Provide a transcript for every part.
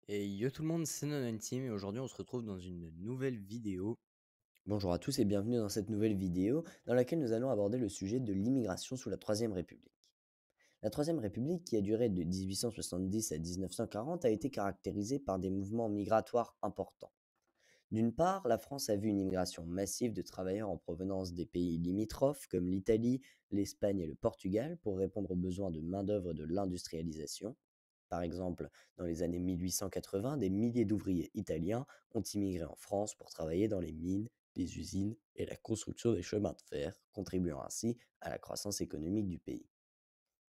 Et yo tout le monde, c'est Nonentime et aujourd'hui on se retrouve dans une nouvelle vidéo. Bonjour à tous et bienvenue dans cette nouvelle vidéo dans laquelle nous allons aborder le sujet de l'immigration sous la Troisième République. La Troisième République, qui a duré de 1870 à 1940, a été caractérisée par des mouvements migratoires importants. D'une part, la France a vu une immigration massive de travailleurs en provenance des pays limitrophes comme l'Italie, l'Espagne et le Portugal pour répondre aux besoins de main-d'œuvre de l'industrialisation. Par exemple, dans les années 1880, des milliers d'ouvriers italiens ont immigré en France pour travailler dans les mines, les usines et la construction des chemins de fer, contribuant ainsi à la croissance économique du pays.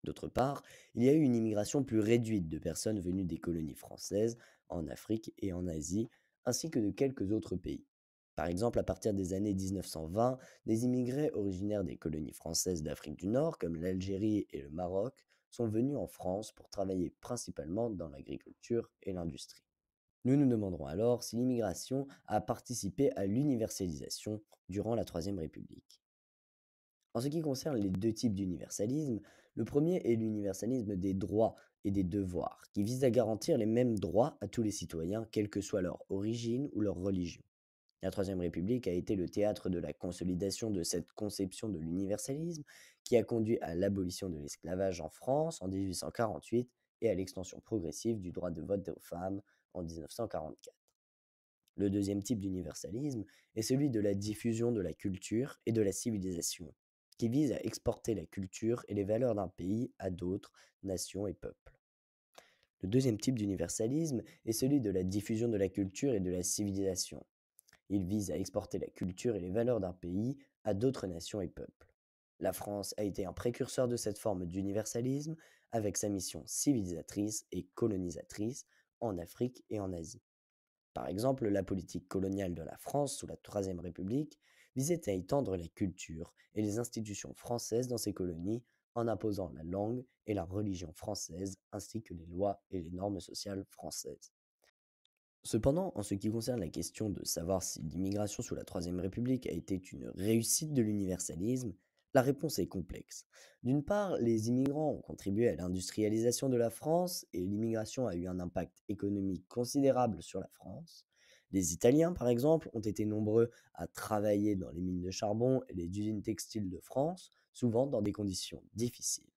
D'autre part, il y a eu une immigration plus réduite de personnes venues des colonies françaises en Afrique et en Asie, ainsi que de quelques autres pays. Par exemple, à partir des années 1920, des immigrés originaires des colonies françaises d'Afrique du Nord, comme l'Algérie et le Maroc, sont venus en France pour travailler principalement dans l'agriculture et l'industrie. Nous nous demanderons alors si l'immigration a participé à l'universalisation durant la Troisième République. En ce qui concerne les deux types d'universalisme, le premier est l'universalisme des droits et des devoirs, qui vise à garantir les mêmes droits à tous les citoyens, quelle que soit leur origine ou leur religion. La Troisième République a été le théâtre de la consolidation de cette conception de l'universalisme, qui a conduit à l'abolition de l'esclavage en France en 1848 et à l'extension progressive du droit de vote aux femmes en 1944. Le deuxième type d'universalisme est celui de la diffusion de la culture et de la civilisation, qui vise à exporter la culture et les valeurs d'un pays à d'autres nations et peuples. Le deuxième type d'universalisme est celui de la diffusion de la culture et de la civilisation. Il vise à exporter la culture et les valeurs d'un pays à d'autres nations et peuples. La France a été un précurseur de cette forme d'universalisme avec sa mission civilisatrice et colonisatrice en Afrique et en Asie. Par exemple, la politique coloniale de la France sous la Troisième République visait à étendre la culture et les institutions françaises dans ces colonies en imposant la langue et la religion françaises ainsi que les lois et les normes sociales françaises. Cependant, en ce qui concerne la question de savoir si l'immigration sous la Troisième République a été une réussite de l'universalisme, la réponse est complexe. D'une part, les immigrants ont contribué à l'industrialisation de la France et l'immigration a eu un impact économique considérable sur la France. Les Italiens, par exemple, ont été nombreux à travailler dans les mines de charbon et les usines textiles de France, souvent dans des conditions difficiles.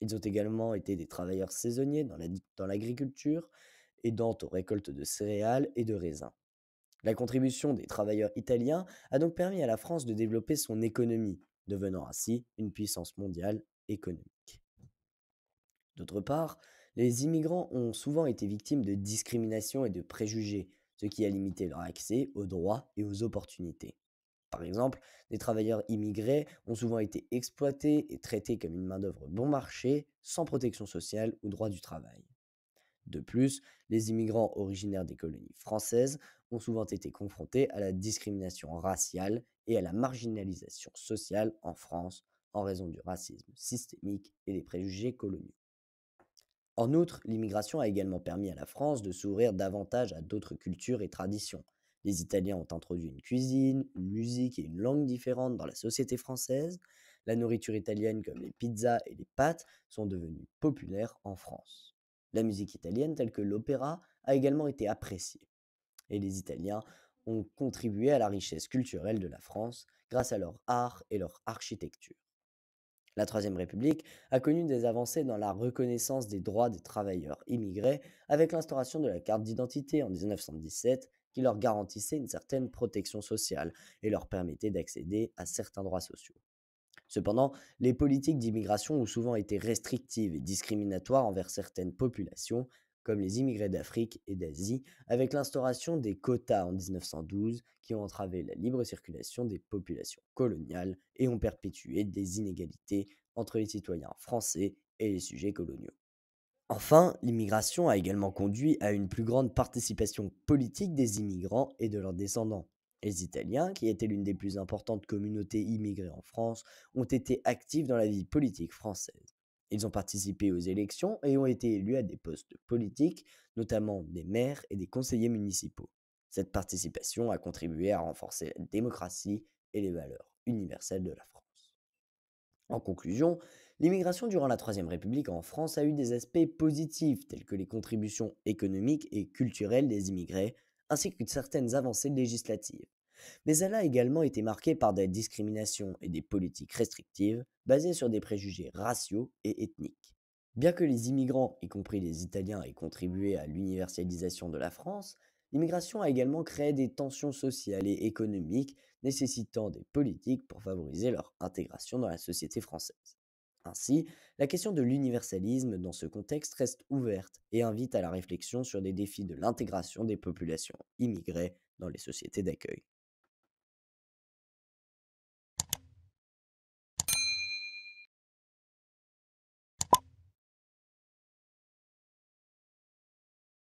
Ils ont également été des travailleurs saisonniers dans l'agriculture, aidant aux récoltes de céréales et de raisins. La contribution des travailleurs italiens a donc permis à la France de développer son économie, devenant ainsi une puissance mondiale économique. D'autre part, les immigrants ont souvent été victimes de discrimination et de préjugés, ce qui a limité leur accès aux droits et aux opportunités. Par exemple, des travailleurs immigrés ont souvent été exploités et traités comme une main-d'œuvre bon marché, sans protection sociale ou droit du travail. De plus, les immigrants originaires des colonies françaises ont souvent été confrontés à la discrimination raciale et à la marginalisation sociale en France en raison du racisme systémique et des préjugés coloniaux. En outre, l'immigration a également permis à la France de s'ouvrir davantage à d'autres cultures et traditions. Les Italiens ont introduit une cuisine, une musique et une langue différentes dans la société française. La nourriture italienne comme les pizzas et les pâtes sont devenues populaires en France. La musique italienne telle que l'opéra a également été appréciée. Et les Italiens ont contribué à la richesse culturelle de la France grâce à leur art et leur architecture. La Troisième République a connu des avancées dans la reconnaissance des droits des travailleurs immigrés avec l'instauration de la carte d'identité en 1917 qui leur garantissait une certaine protection sociale et leur permettait d'accéder à certains droits sociaux. Cependant, les politiques d'immigration ont souvent été restrictives et discriminatoires envers certaines populations, comme les immigrés d'Afrique et d'Asie, avec l'instauration des quotas en 1912 qui ont entravé la libre circulation des populations coloniales et ont perpétué des inégalités entre les citoyens français et les sujets coloniaux. Enfin, l'immigration a également conduit à une plus grande participation politique des immigrants et de leurs descendants. Les Italiens, qui étaient l'une des plus importantes communautés immigrées en France, ont été actifs dans la vie politique française. Ils ont participé aux élections et ont été élus à des postes politiques, notamment des maires et des conseillers municipaux. Cette participation a contribué à renforcer la démocratie et les valeurs universelles de la France. En conclusion, L'immigration durant la Troisième République en France a eu des aspects positifs, tels que les contributions économiques et culturelles des immigrés, ainsi que certaines avancées législatives. Mais elle a également été marquée par des discriminations et des politiques restrictives basées sur des préjugés raciaux et ethniques. Bien que les immigrants, y compris les Italiens, aient contribué à l'universalisation de la France, l'immigration a également créé des tensions sociales et économiques nécessitant des politiques pour favoriser leur intégration dans la société française. Ainsi, la question de l'universalisme dans ce contexte reste ouverte et invite à la réflexion sur les défis de l'intégration des populations immigrées dans les sociétés d'accueil.